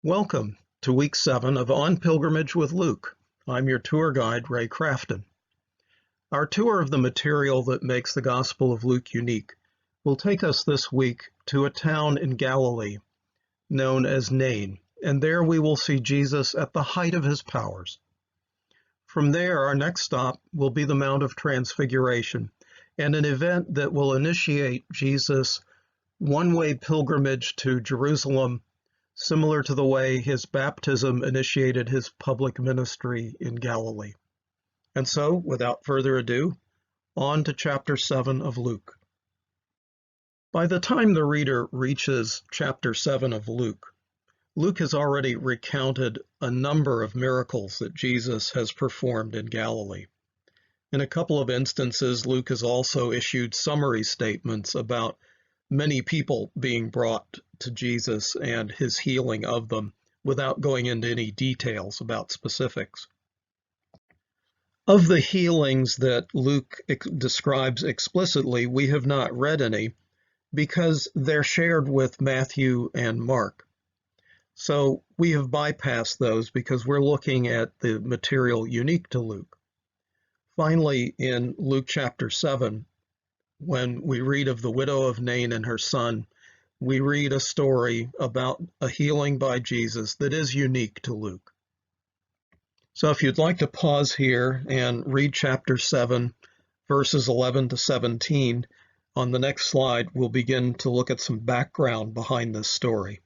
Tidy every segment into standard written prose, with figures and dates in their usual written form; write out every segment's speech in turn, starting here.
Welcome to week 7 of On Pilgrimage with Luke. I'm your tour guide, Ray Crafton. Our tour of the material that makes the Gospel of Luke unique will take us this week to a town in Galilee known as Nain, and there we will see Jesus at the height of his powers. From there, our next stop will be the Mount of Transfiguration, and an event that will initiate Jesus' one-way pilgrimage to Jerusalem, similar to the way his baptism initiated his public ministry in Galilee. And so, without further ado, on to chapter 7 of Luke. By the time the reader reaches chapter 7 of Luke, Luke has already recounted a number of miracles that Jesus has performed in Galilee. In a couple of instances, Luke has also issued summary statements about many people being brought to Jesus and his healing of them without going into any details about specifics. Of the healings that Luke describes explicitly, we have not read any because they're shared with Matthew and Mark. So we have bypassed those because we're looking at the material unique to Luke. Finally, in Luke chapter 7, when we read of the widow of Nain and her son, we read a story about a healing by Jesus that is unique to Luke. So if you'd like to pause here and read chapter 7, verses 11 to 17, on the next slide, we'll begin to look at some background behind this story.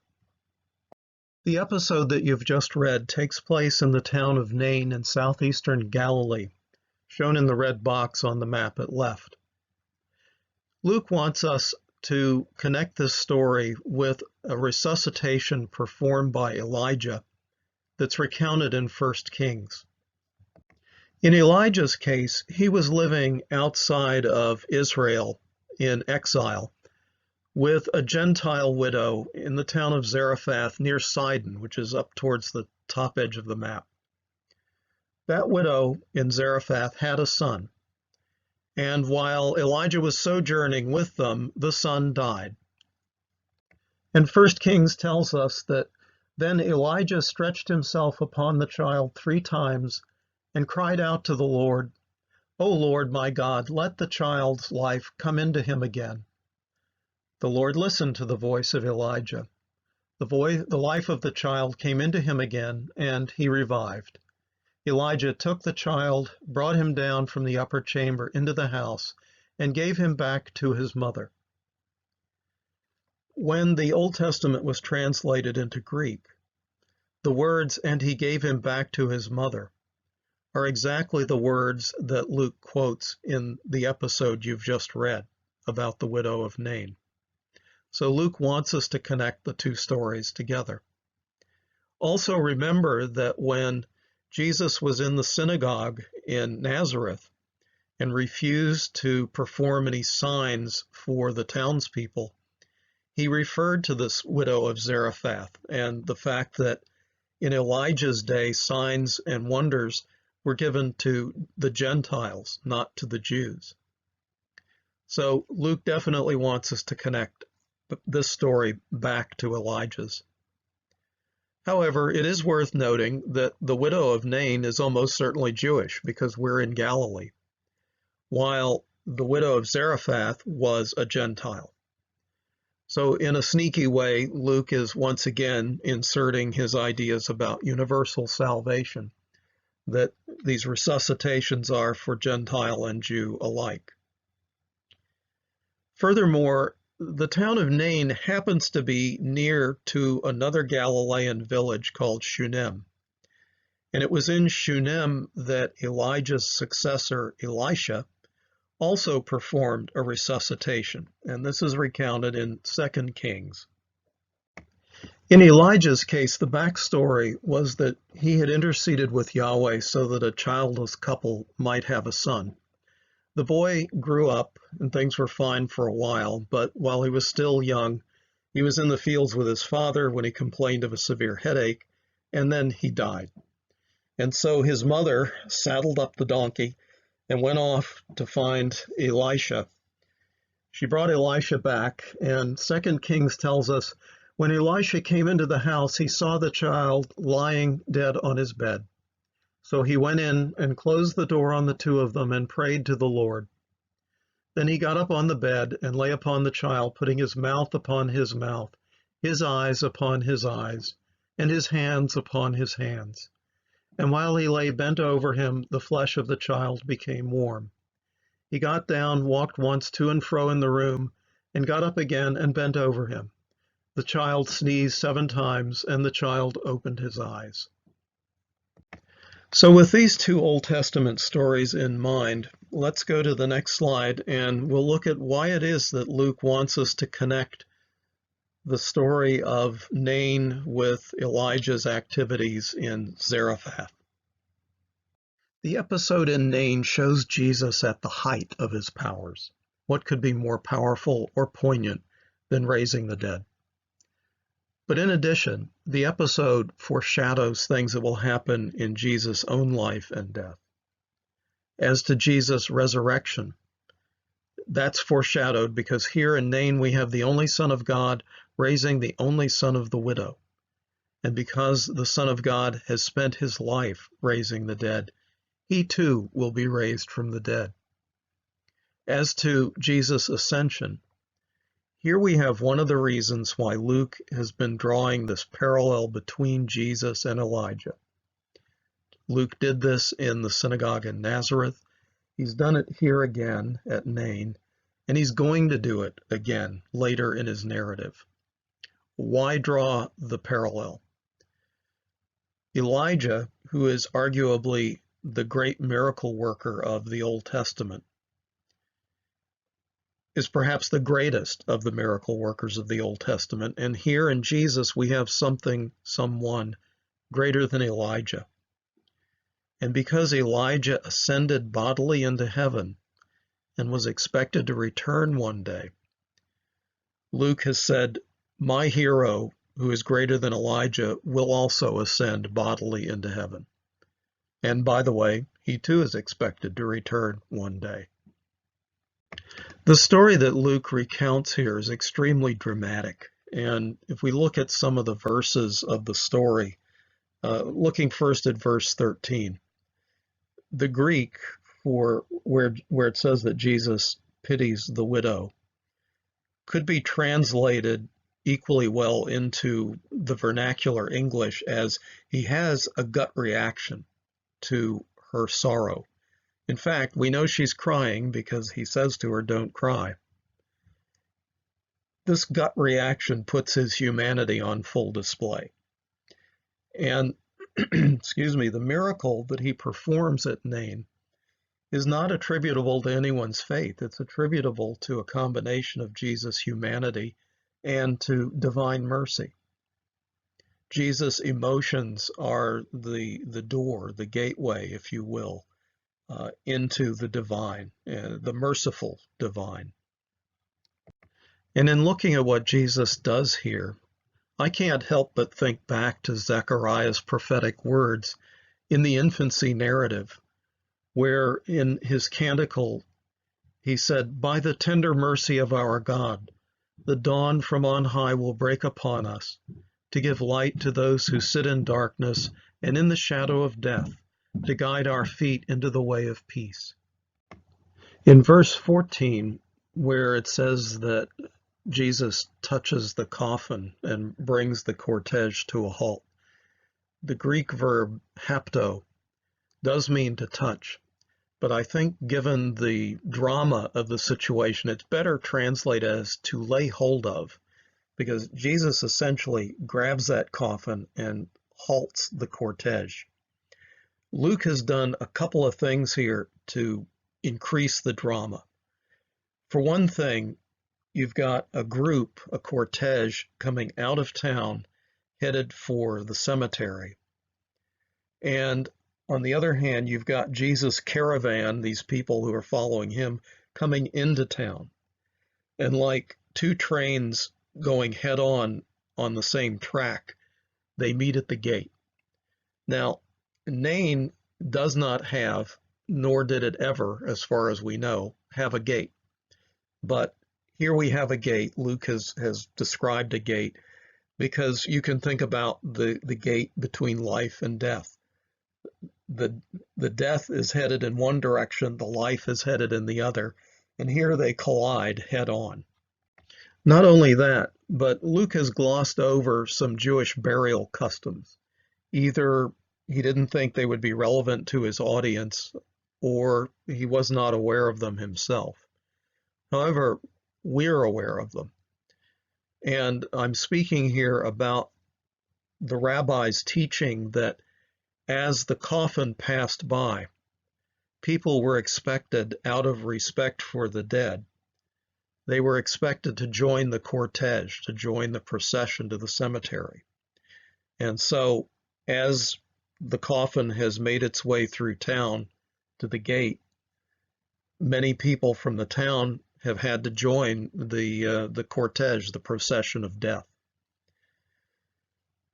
The episode that you've just read takes place in the town of Nain in southeastern Galilee, shown in the red box on the map at left. Luke wants us to connect this story with a resuscitation performed by Elijah that's recounted in 1 Kings. In Elijah's case, he was living outside of Israel in exile with a Gentile widow in the town of Zarephath near Sidon, which is up towards the top edge of the map. That widow in Zarephath had a son. And while Elijah was sojourning with them, the son died. And 1 Kings tells us that then Elijah stretched himself upon the child 3 times and cried out to the Lord, "O Lord my God, let the child's life come into him again." The Lord listened to the voice of Elijah. The life of the child came into him again, and he revived. Elijah took the child, brought him down from the upper chamber into the house, and gave him back to his mother. When the Old Testament was translated into Greek, the words, "and he gave him back to his mother," are exactly the words that Luke quotes in the episode you've just read about the widow of Nain. So Luke wants us to connect the two stories together. Also remember that when Jesus was in the synagogue in Nazareth and refused to perform any signs for the townspeople, he referred to this widow of Zarephath and the fact that in Elijah's day, signs and wonders were given to the Gentiles, not to the Jews. So Luke definitely wants us to connect this story back to Elijah's. However, it is worth noting that the widow of Nain is almost certainly Jewish because we're in Galilee, while the widow of Zarephath was a Gentile. So in a sneaky way, Luke is once again inserting his ideas about universal salvation, that these resuscitations are for Gentile and Jew alike. Furthermore, the town of Nain happens to be near to another Galilean village called Shunem. And it was in Shunem that Elijah's successor, Elisha, also performed a resuscitation. And this is recounted in 2 Kings. In Elijah's case, the backstory was that he had interceded with Yahweh so that a childless couple might have a son. The boy grew up and things were fine for a while, but while he was still young, he was in the fields with his father when he complained of a severe headache, and then he died. And so his mother saddled up the donkey and went off to find Elisha. She brought Elisha back, and 2 Kings tells us When Elisha came into the house, he saw the child lying dead on his bed. So he went in and closed the door on the two of them and prayed to the Lord. Then he got up on the bed and lay upon the child, putting his mouth upon his mouth, his eyes upon his eyes, and his hands upon his hands. And while he lay bent over him, the flesh of the child became warm. He got down, walked once to and fro in the room, and got up again and bent over him. The child sneezed 7 times, and the child opened his eyes. So with these 2 Old Testament stories in mind, let's go to the next slide, and we'll look at why it is that Luke wants us to connect the story of Nain with Elijah's activities in Zarephath. The episode in Nain shows Jesus at the height of his powers. What could be more powerful or poignant than raising the dead? But in addition, the episode foreshadows things that will happen in Jesus' own life and death. As to Jesus' resurrection, that's foreshadowed because here in Nain we have the only Son of God raising the only son of the widow. And because the Son of God has spent his life raising the dead, he too will be raised from the dead. As to Jesus' ascension, here we have one of the reasons why Luke has been drawing this parallel between Jesus and Elijah. Luke did this in the synagogue in Nazareth. He's done it here again at Nain, and he's going to do it again later in his narrative. Why draw the parallel? Elijah, who is arguably the great miracle worker of the Old Testament, is perhaps the greatest of the miracle workers of the Old Testament. And here in Jesus, we have someone greater than Elijah. And because Elijah ascended bodily into heaven and was expected to return one day, Luke has said, my hero, who is greater than Elijah, will also ascend bodily into heaven. And by the way, he too is expected to return one day. The story that Luke recounts here is extremely dramatic, and if we look at some of the verses of the story, looking first at verse 13, the Greek for where it says that Jesus pities the widow could be translated equally well into the vernacular English as he has a gut reaction to her sorrow. In fact, we know she's crying because he says to her, don't cry. This gut reaction puts his humanity on full display. And, excuse me, the miracle that he performs at Nain is not attributable to anyone's faith. It's attributable to a combination of Jesus' humanity and to divine mercy. Jesus' emotions are the door, the gateway, if you will, into the divine, the merciful divine. And in looking at what Jesus does here, I can't help but think back to Zechariah's prophetic words in the infancy narrative, where in his canticle he said, by the tender mercy of our God, the dawn from on high will break upon us, to give light to those who sit in darkness and in the shadow of death, to guide our feet into the way of peace. In verse 14, where it says that Jesus touches the coffin and brings the cortege to a halt, the Greek verb hapto does mean to touch, but I think given the drama of the situation, it's better translated as to lay hold of, because Jesus essentially grabs that coffin and halts the cortege. Luke has done a couple of things here to increase the drama. For one thing, you've got a group, a cortege, coming out of town, headed for the cemetery. And on the other hand, you've got Jesus' caravan, these people who are following him, coming into town. And like 2 trains going head on the same track, they meet at the gate. Now, Nain does not have, nor did it ever, as far as we know, have a gate. But here we have a gate. Luke has described a gate because you can think about the gate between life and death. The, the death is headed in one direction, the life is headed in the other, and here they collide head on. Not only that, but Luke has glossed over some Jewish burial customs. Either he didn't think they would be relevant to his audience, or he was not aware of them himself. However, we're aware of them. And I'm speaking here about the rabbi's teaching that as the coffin passed by, people were expected, out of respect for the dead, they were expected to join the cortege, to join the procession to the cemetery. And so, as the coffin has made its way through town to the gate, many people from the town have had to join the cortege, the procession of death.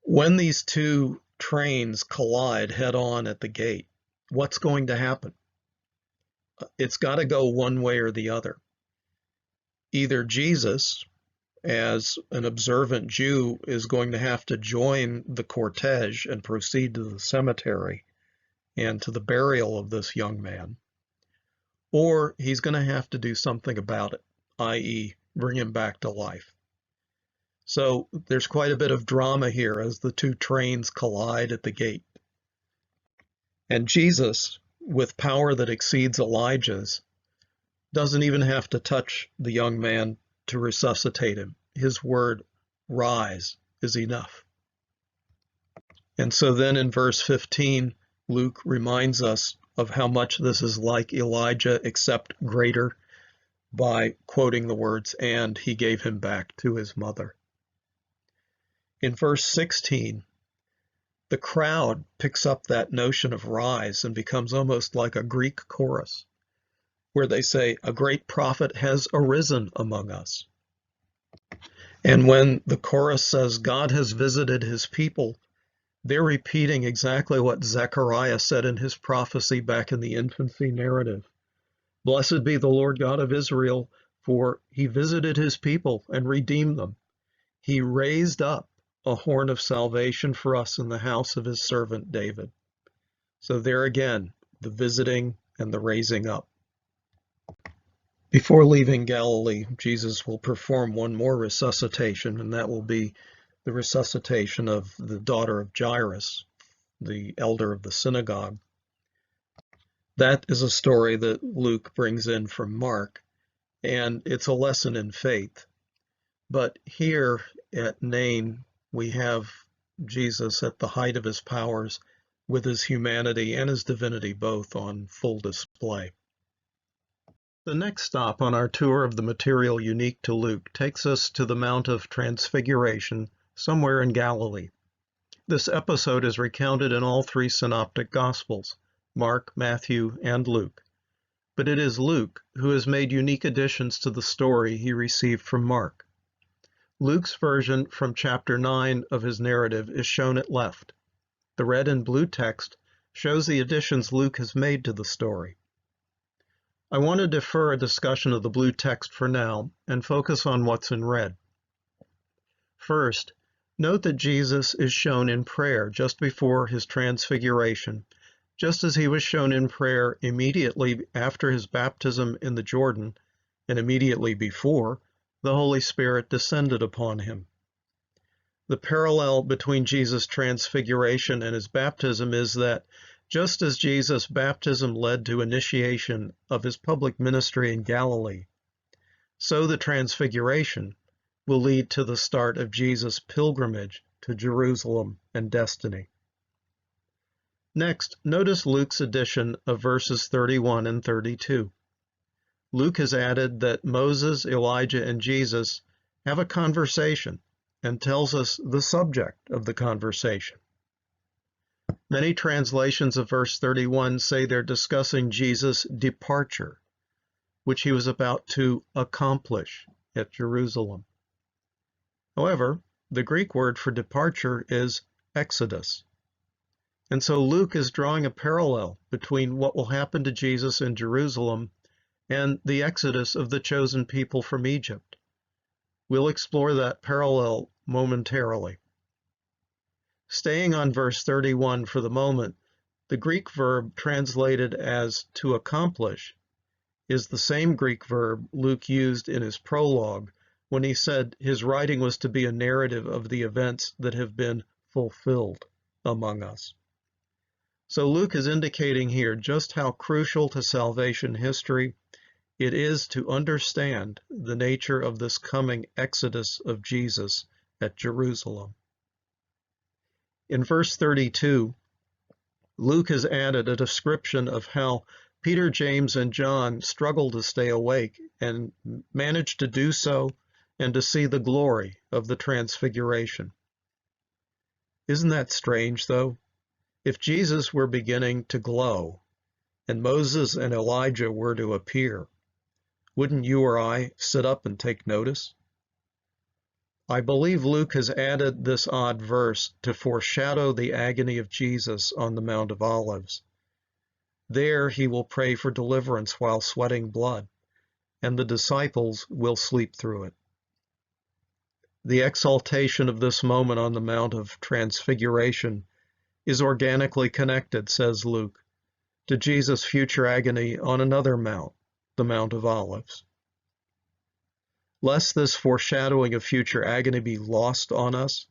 When these two trains collide head on at the gate, what's going to happen? It's got to go one way or the other. Either Jesus, as an observant Jew, is going to have to join the cortege and proceed to the cemetery and to the burial of this young man, or he's going to have to do something about it, i.e., bring him back to life. So there's quite a bit of drama here as the two trains collide at the gate. And Jesus, with power that exceeds Elijah's, doesn't even have to touch the young man to resuscitate him. His word, rise, is enough. And so then in verse 15, Luke reminds us of how much this is like Elijah, except greater, by quoting the words, and he gave him back to his mother. In verse 16, the crowd picks up that notion of rise and becomes almost like a Greek chorus, where they say, a great prophet has arisen among us. And when the chorus says, God has visited his people, they're repeating exactly what Zechariah said in his prophecy back in the infancy narrative. Blessed be the Lord God of Israel, for he visited his people and redeemed them. He raised up a horn of salvation for us in the house of his servant David. So there again, the visiting and the raising up. Before leaving Galilee, Jesus will perform one more resuscitation, and that will be the resuscitation of the daughter of Jairus, the elder of the synagogue. That is a story that Luke brings in from Mark, and it's a lesson in faith. But here at Nain, we have Jesus at the height of his powers, with his humanity and his divinity both on full display. The next stop on our tour of the material unique to Luke takes us to the Mount of Transfiguration, somewhere in Galilee. This episode is recounted in all three synoptic Gospels, Mark, Matthew, and Luke. But it is Luke who has made unique additions to the story he received from Mark. Luke's version from chapter 9 of his narrative is shown at left. The red and blue text shows the additions Luke has made to the story. I want to defer a discussion of the blue text for now and focus on what's in red. First, note that Jesus is shown in prayer just before his transfiguration, just as he was shown in prayer immediately after his baptism in the Jordan and immediately before the Holy Spirit descended upon him. The parallel between Jesus' transfiguration and his baptism is that just as Jesus' baptism led to initiation of his public ministry in Galilee, so the transfiguration will lead to the start of Jesus' pilgrimage to Jerusalem and destiny. Next, notice Luke's addition of verses 31 and 32. Luke has added that Moses, Elijah, and Jesus have a conversation and tells us the subject of the conversation. Many translations of verse 31 say they're discussing Jesus' departure, which he was about to accomplish at Jerusalem. However, the Greek word for departure is exodus. And so Luke is drawing a parallel between what will happen to Jesus in Jerusalem and the exodus of the chosen people from Egypt. We'll explore that parallel momentarily. Staying on verse 31 for the moment, the Greek verb translated as to accomplish is the same Greek verb Luke used in his prologue when he said his writing was to be a narrative of the events that have been fulfilled among us. So Luke is indicating here just how crucial to salvation history it is to understand the nature of this coming exodus of Jesus at Jerusalem. In verse 32, Luke has added a description of how Peter, James, and John struggled to stay awake and managed to do so and to see the glory of the Transfiguration. Isn't that strange, though? If Jesus were beginning to glow and Moses and Elijah were to appear, wouldn't you or I sit up and take notice? I believe Luke has added this odd verse to foreshadow the agony of Jesus on the Mount of Olives. There he will pray for deliverance while sweating blood, and the disciples will sleep through it. The exaltation of this moment on the Mount of Transfiguration is organically connected, says Luke, to Jesus' future agony on another mount, the Mount of Olives. Lest this foreshadowing of future agony be lost on us,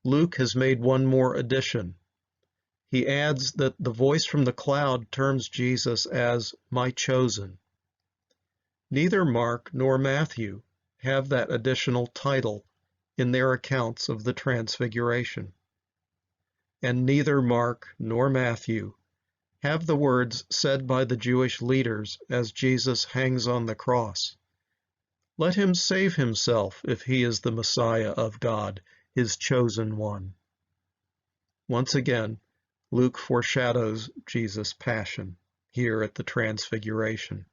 Luke has made one more addition. He adds that the voice from the cloud terms Jesus as my chosen. Neither Mark nor Matthew have that additional title in their accounts of the Transfiguration. And neither Mark nor Matthew have the words said by the Jewish leaders as Jesus hangs on the cross. Let him save himself if he is the Messiah of God, his chosen one. Once again, Luke foreshadows Jesus' passion here at the Transfiguration.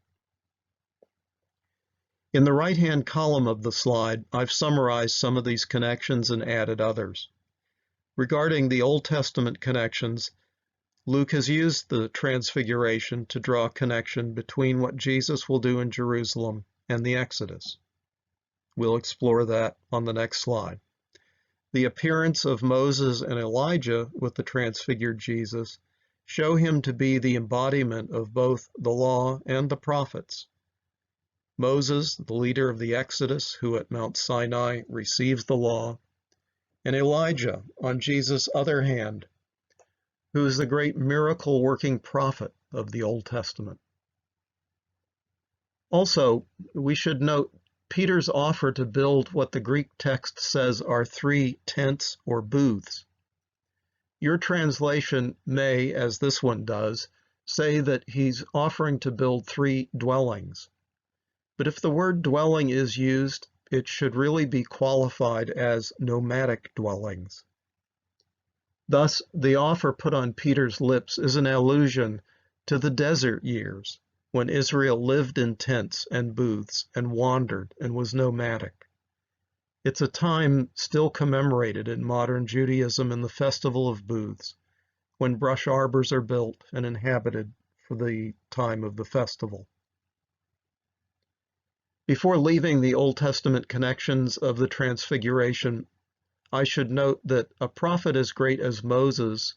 In the right-hand column of the slide, I've summarized some of these connections and added others. Regarding the Old Testament connections, Luke has used the Transfiguration to draw a connection between what Jesus will do in Jerusalem and the Exodus. We'll explore that on the next slide. The appearance of Moses and Elijah with the transfigured Jesus show him to be the embodiment of both the law and the prophets. Moses, the leader of the Exodus, who at Mount Sinai receives the law, and Elijah, on Jesus' other hand, who is the great miracle-working prophet of the Old Testament. Also, we should note Peter's offer to build what the Greek text says are 3 tents or booths. Your translation may, as this one does, say that he's offering to build 3 dwellings. But if the word dwelling is used, it should really be qualified as nomadic dwellings. Thus, the offer put on Peter's lips is an allusion to the desert years, when Israel lived in tents and booths and wandered and was nomadic. It's a time still commemorated in modern Judaism in the Festival of Booths, when brush arbors are built and inhabited for the time of the festival. Before leaving the Old Testament connections of the Transfiguration, I should note that a prophet as great as Moses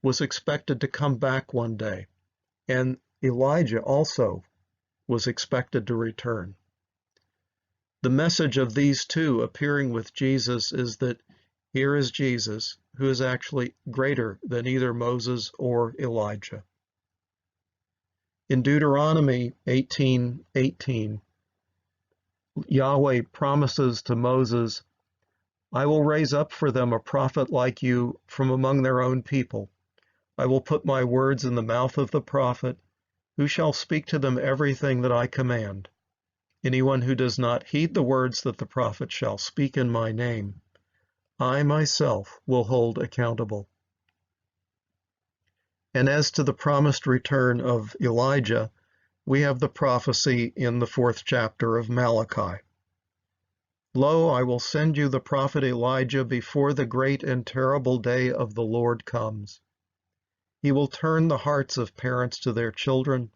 was expected to come back one day, and Elijah also was expected to return. The message of these two appearing with Jesus is that here is Jesus, who is actually greater than either Moses or Elijah. In Deuteronomy 18:18, Yahweh promises to Moses, I will raise up for them a prophet like you from among their own people. I will put my words in the mouth of the prophet, who shall speak to them everything that I command. Anyone who does not heed the words that the prophet shall speak in my name, I myself will hold accountable. And as to the promised return of Elijah, we have the prophecy in the 4th chapter of Malachi. Lo, I will send you the prophet Elijah before the great and terrible day of the Lord comes. He will turn the hearts of parents to their children,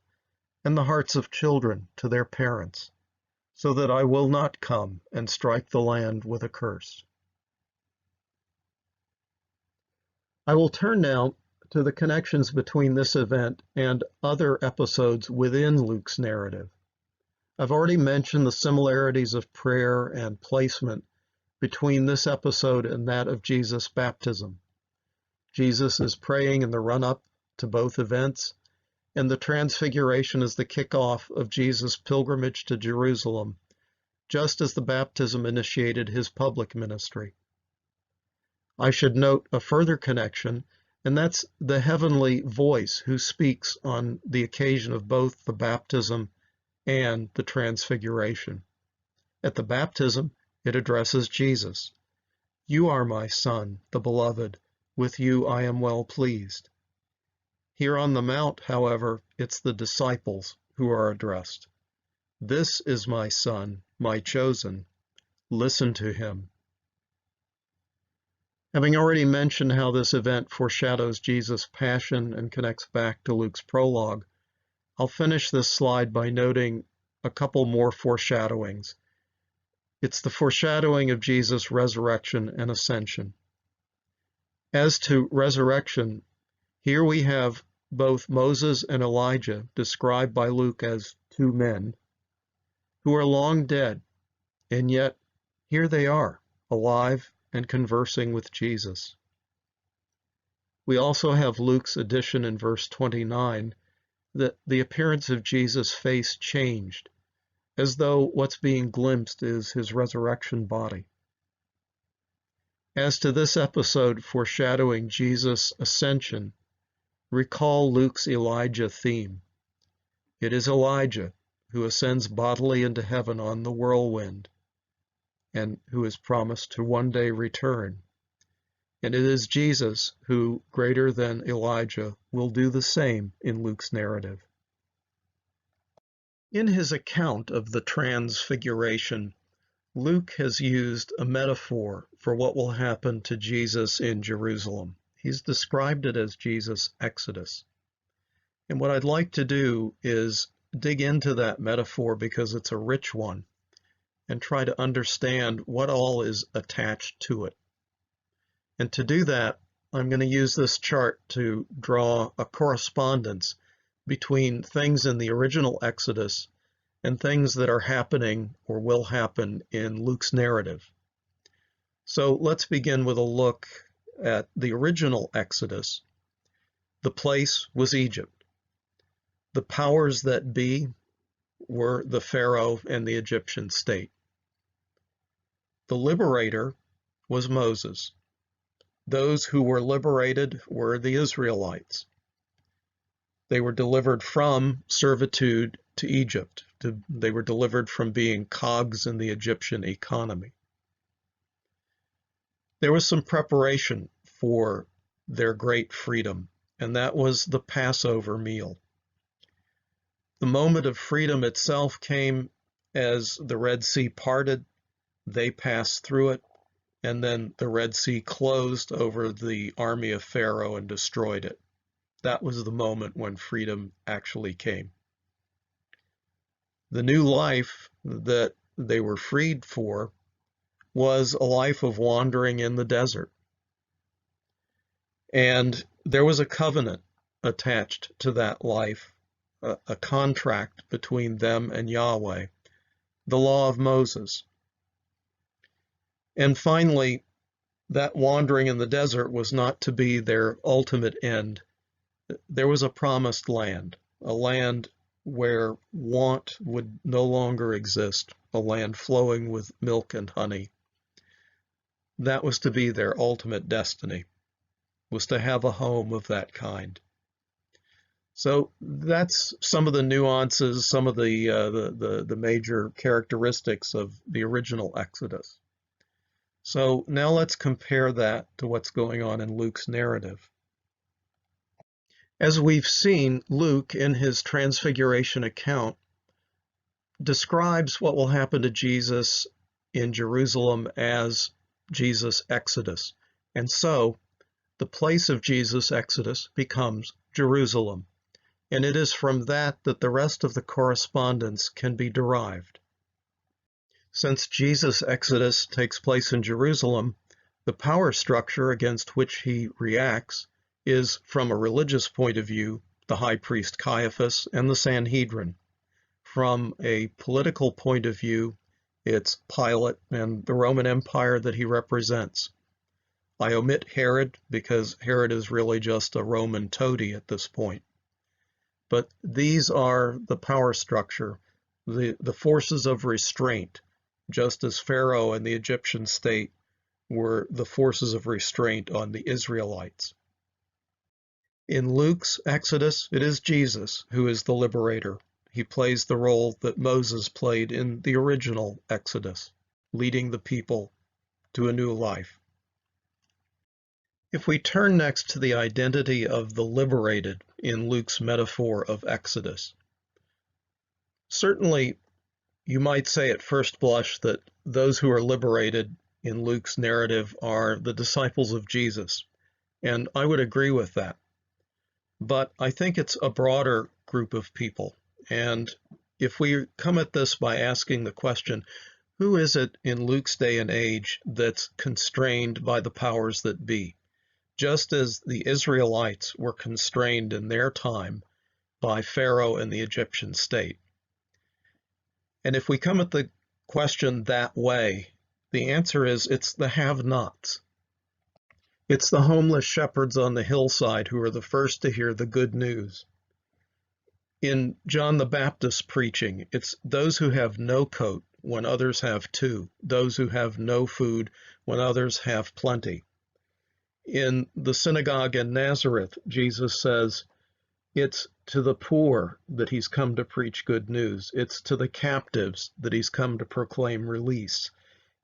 and the hearts of children to their parents, so that I will not come and strike the land with a curse. I will turn now to the connections between this event and other episodes within Luke's narrative. I've already mentioned the similarities of prayer and placement between this episode and that of Jesus' baptism. Jesus is praying in the run-up to both events, and the Transfiguration is the kickoff of Jesus' pilgrimage to Jerusalem, just as the baptism initiated his public ministry. I should note a further connection, and that's the heavenly voice who speaks on the occasion of both the baptism and the Transfiguration. At the baptism, it addresses Jesus. "You are my Son, the beloved. With you I am well pleased." Here on the Mount, however, it's the disciples who are addressed. "This is my Son, my chosen. Listen to him." Having already mentioned how this event foreshadows Jesus' passion and connects back to Luke's prologue, I'll finish this slide by noting a couple more foreshadowings. It's the foreshadowing of Jesus' resurrection and ascension. As to resurrection, here we have both Moses and Elijah described by Luke as two men who are long dead, and yet here they are, alive and conversing with Jesus. We also have Luke's addition in verse 29 that the appearance of Jesus' face changed, as though what's being glimpsed is his resurrection body. As to this episode foreshadowing Jesus' ascension, recall Luke's Elijah theme. It is Elijah who ascends bodily into heaven on the whirlwind, and who is promised to one day return. And it is Jesus who, greater than Elijah, will do the same in Luke's narrative. In his account of the Transfiguration, Luke has used a metaphor for what will happen to Jesus in Jerusalem. He's described it as Jesus' exodus. And what I'd like to do is dig into that metaphor because it's a rich one, and try to understand what all is attached to it. And to do that, I'm going to use this chart to draw a correspondence between things in the original Exodus and things that are happening or will happen in Luke's narrative. So let's begin with a look at the original Exodus. The place was Egypt. The powers that be were the Pharaoh and the Egyptian state. The liberator was Moses. Those who were liberated were the Israelites. They were delivered from servitude to Egypt. They were delivered from being cogs in the Egyptian economy. There was some preparation for their great freedom, and that was the Passover meal. The moment of freedom itself came as the Red Sea parted. They passed through it, and then the Red Sea closed over the army of Pharaoh and destroyed it. That was the moment when freedom actually came. The new life that they were freed for was a life of wandering in the desert. And there was a covenant attached to that life, a contract between them and Yahweh, the law of Moses. And finally, that wandering in the desert was not to be their ultimate end. There was a promised land, a land where want would no longer exist, a land flowing with milk and honey. That was to be their ultimate destiny, was to have a home of that kind. So that's some of the nuances, some of the major characteristics of the original Exodus. So now let's compare that to what's going on in Luke's narrative. As we've seen, Luke, in his Transfiguration account, describes what will happen to Jesus in Jerusalem as Jesus' exodus. And so the place of Jesus' exodus becomes Jerusalem. And it is from that that the rest of the correspondence can be derived. Since Jesus' exodus takes place in Jerusalem, the power structure against which he reacts is, from a religious point of view, the high priest Caiaphas and the Sanhedrin. From a political point of view, it's Pilate and the Roman Empire that he represents. I omit Herod because Herod is really just a Roman toady at this point. But these are the power structure, the forces of restraint, just as Pharaoh and the Egyptian state were the forces of restraint on the Israelites. In Luke's Exodus, it is Jesus who is the liberator. He plays the role that Moses played in the original Exodus, leading the people to a new life. If we turn next to the identity of the liberated in Luke's metaphor of Exodus, certainly you might say at first blush that those who are liberated in Luke's narrative are the disciples of Jesus, and I would agree with that. But I think it's a broader group of people, and if we come at this by asking the question, who is it in Luke's day and age that's constrained by the powers that be? Just as the Israelites were constrained in their time by Pharaoh and the Egyptian state. And if we come at the question that way, the answer is it's the have-nots. It's the homeless shepherds on the hillside who are the first to hear the good news. In John the Baptist's preaching, it's those who have no coat when others have two, those who have no food when others have plenty. In the synagogue in Nazareth, Jesus says, it's to the poor that he's come to preach good news. It's to the captives that he's come to proclaim release.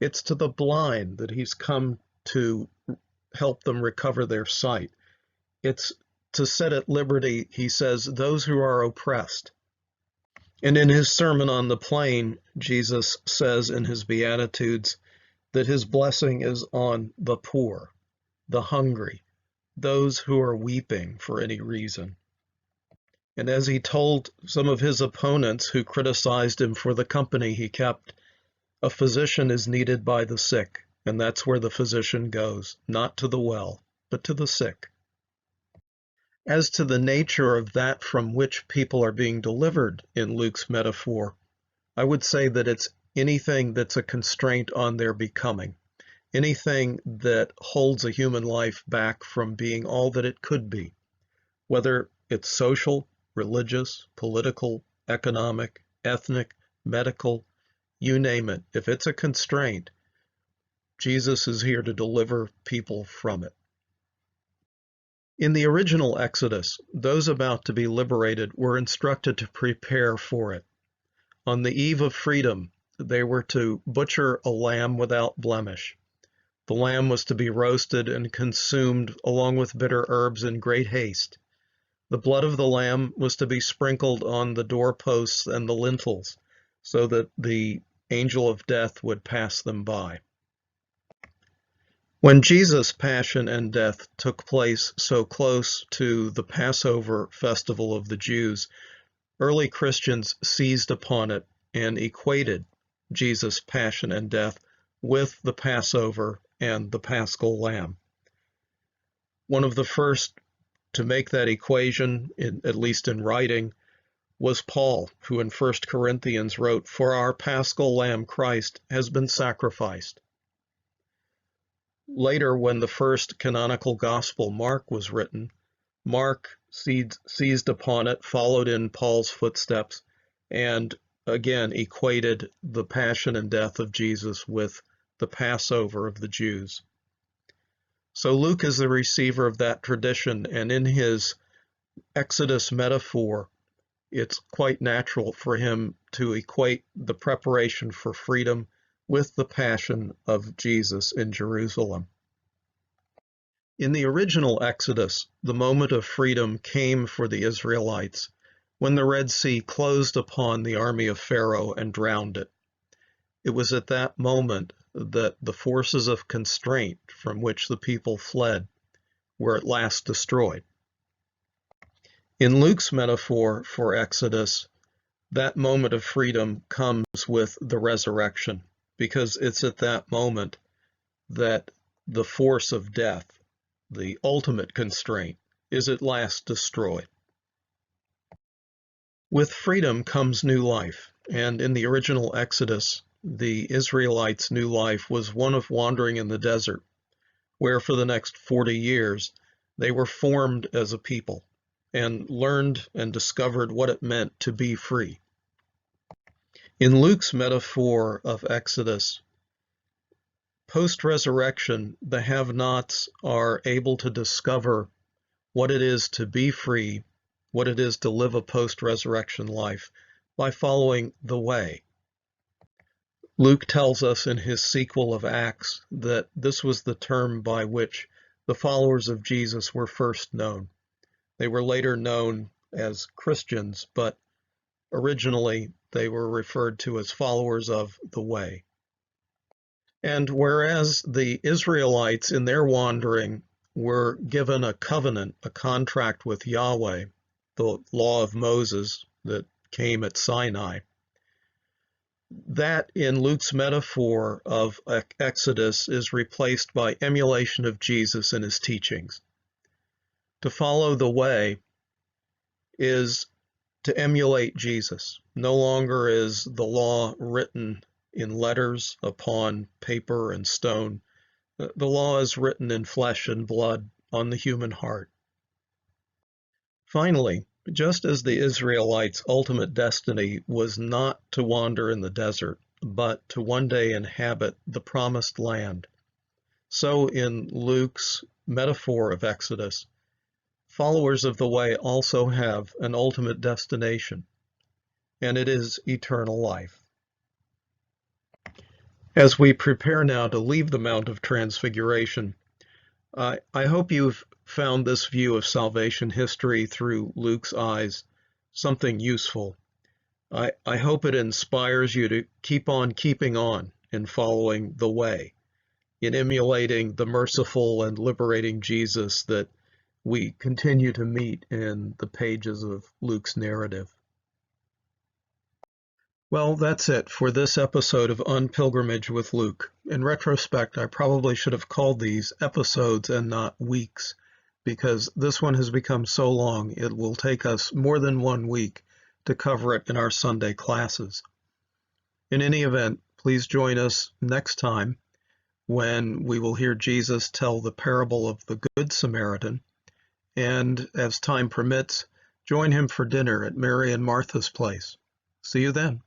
It's to the blind that he's come to help them recover their sight. It's to set at liberty, he says, those who are oppressed. And in his Sermon on the Plain, Jesus says in his Beatitudes that his blessing is on the poor, the hungry, those who are weeping for any reason. And as he told some of his opponents who criticized him for the company he kept, a physician is needed by the sick, and that's where the physician goes, not to the well, but to the sick. As to the nature of that from which people are being delivered in Luke's metaphor, I would say that it's anything that's a constraint on their becoming, anything that holds a human life back from being all that it could be, whether it's social, religious, political, economic, ethnic, medical, you name it. If it's a constraint, Jesus is here to deliver people from it. In the original Exodus, those about to be liberated were instructed to prepare for it. On the eve of freedom, they were to butcher a lamb without blemish. The lamb was to be roasted and consumed along with bitter herbs in great haste. The blood of the lamb was to be sprinkled on the doorposts and the lintels, so that the angel of death would pass them by. When Jesus' passion and death took place so close to the Passover festival of the Jews, early Christians seized upon it and equated Jesus' passion and death with the Passover and the Paschal Lamb. One of the first to make that equation, at least in writing, was Paul, who in 1 Corinthians wrote, "For our Paschal Lamb Christ has been sacrificed." Later, when the first canonical gospel, Mark, was written, Mark seized upon it, followed in Paul's footsteps, and again equated the passion and death of Jesus with the Passover of the Jews. So Luke is the receiver of that tradition, and in his Exodus metaphor, it's quite natural for him to equate the preparation for freedom with the passion of Jesus in Jerusalem. In the original Exodus, the moment of freedom came for the Israelites when the Red Sea closed upon the army of Pharaoh and drowned it. It was at that moment that the forces of constraint from which the people fled were at last destroyed. In Luke's metaphor for Exodus, that moment of freedom comes with the resurrection. because it's at that moment that the force of death, the ultimate constraint, is at last destroyed. With freedom comes new life, and in the original Exodus, the Israelites' new life was one of wandering in the desert, where for the next 40 years they were formed as a people and learned and discovered what it meant to be free. In Luke's metaphor of Exodus, post-resurrection, the have-nots are able to discover what it is to be free, what it is to live a post-resurrection life by following the way. Luke tells us in his sequel of Acts that this was the term by which the followers of Jesus were first known. They were later known as Christians, but originally they were referred to as followers of the way. And whereas the Israelites in their wandering were given a covenant, a contract with Yahweh, the law of Moses that came at Sinai, that in Luke's metaphor of Exodus is replaced by emulation of Jesus and his teachings. To follow the way is to emulate Jesus. No longer is the law written in letters upon paper and stone. The law is written in flesh and blood on the human heart. Finally, just as the Israelites' ultimate destiny was not to wander in the desert, but to one day inhabit the promised land, so in Luke's metaphor of Exodus, followers of the way also have an ultimate destination, and it is eternal life. As we prepare now to leave the Mount of Transfiguration, I hope you've found this view of salvation history through Luke's eyes something useful. I hope it inspires you to keep on keeping on in following the way, in emulating the merciful and liberating Jesus that we continue to meet in the pages of Luke's narrative. Well, that's it for this episode of On Pilgrimage with Luke. In retrospect, I probably should have called these episodes and not weeks, because this one has become so long it will take us more than 1 week to cover it in our Sunday classes. In any event, please join us next time when we will hear Jesus tell the parable of the Good Samaritan, and as time permits, join him for dinner at Mary and Martha's place. See you then.